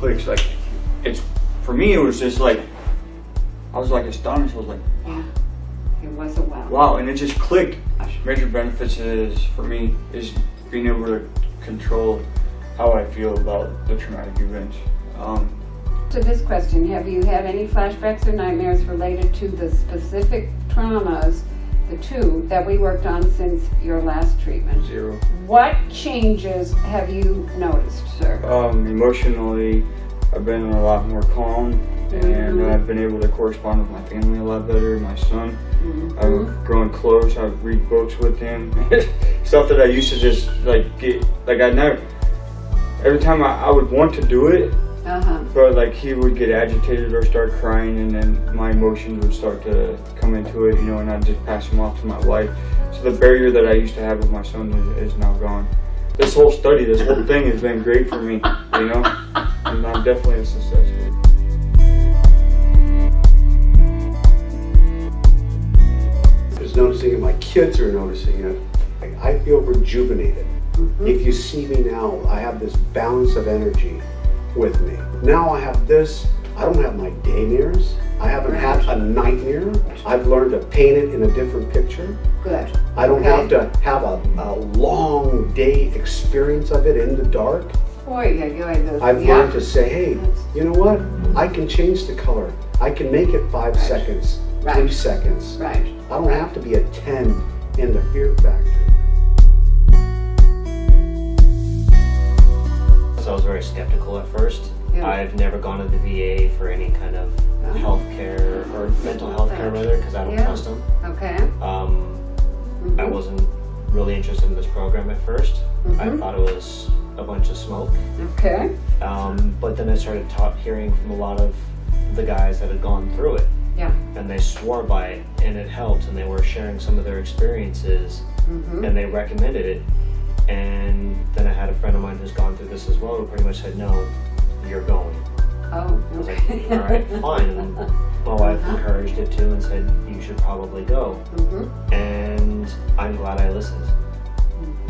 clicks. Like, it's, for me, it was just like, I was like astonished. I was like, wow. It was a wow. Wow, and it just clicked. Major benefits is, for me, is being able to control how I feel about the traumatic events. To this question, have you had any flashbacks or nightmares related to the specific traumas, the two that we worked on since your last treatment? 0. What changes have you noticed, sir? Emotionally, I've been a lot more calm, and I've been able to correspond with my family a lot better, my son. I've grown close, I read books with him. Stuff that I used to just every time I would want to do it, but like he would get agitated or start crying, and then my emotions would start to come into it, and I'd just pass him off to my wife. So the barrier that I used to have with my son is now gone. This whole study, this whole thing has been great for me, and I'm definitely a success. Just noticing it, my kids are noticing it. I feel rejuvenated. If you see me now, I have this balance of energy with me. Now I have this, I don't have my day mirrors. I haven't had a night mirror. I've learned to paint it in a different picture. Good. I don't have to have a long day experience of it in the dark. I've learned to say, hey, you know what? I can change the color. I can make it 5 seconds, 3 seconds. Right. I don't have to be a 10 in the fear factor. So I was very skeptical at first. Yeah. I've never gone to the VA for any kind of health care or mental health care rather, because I don't trust them. Okay. I wasn't really interested in this program at first. I thought it was a bunch of smoke. Okay. But then I started hearing from a lot of the guys that had gone through it. Yeah. And they swore by it, and it helped, and they were sharing some of their experiences, and they recommended it. And then I had a friend of mine who's gone through this as well, who pretty much said, no, you're going. Oh, I was like, all right, fine. And my wife encouraged it too and said, you should probably go. And I'm glad I listened.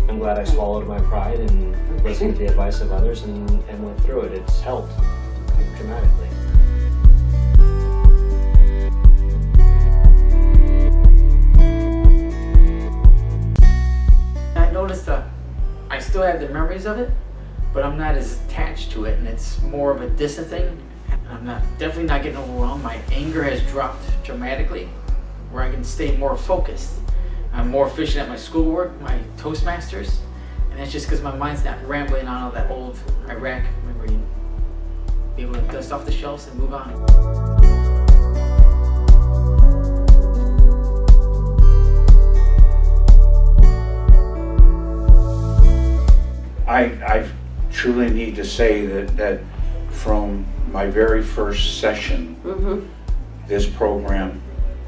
I'm glad I swallowed my pride and listened to the advice of others and went through it. It's helped dramatically. I noticed I still have the memories of it, but I'm not as attached to it, and it's more of a distant thing. I'm definitely not getting overwhelmed. My anger has dropped dramatically, where I can stay more focused. I'm more efficient at my schoolwork, my Toastmasters, and that's just because my mind's not rambling on all that old Iraq memory. Be able to dust off the shelves and move on. I truly need to say that from my very first session, this program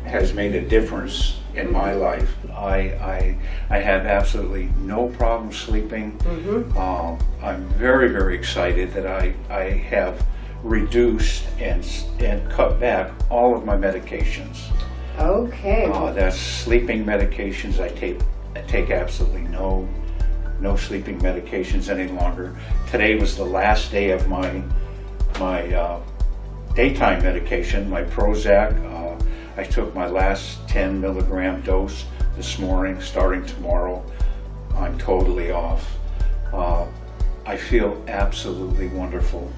has made a difference in my life. I have absolutely no problem sleeping. I'm very, very excited that I have reduced and cut back all of my medications. Okay. That's sleeping medications. I take absolutely no sleeping medications any longer. Today was the last day of my daytime medication, my Prozac. I took my last 10 milligram dose this morning. Starting tomorrow, I'm totally off. I feel absolutely wonderful.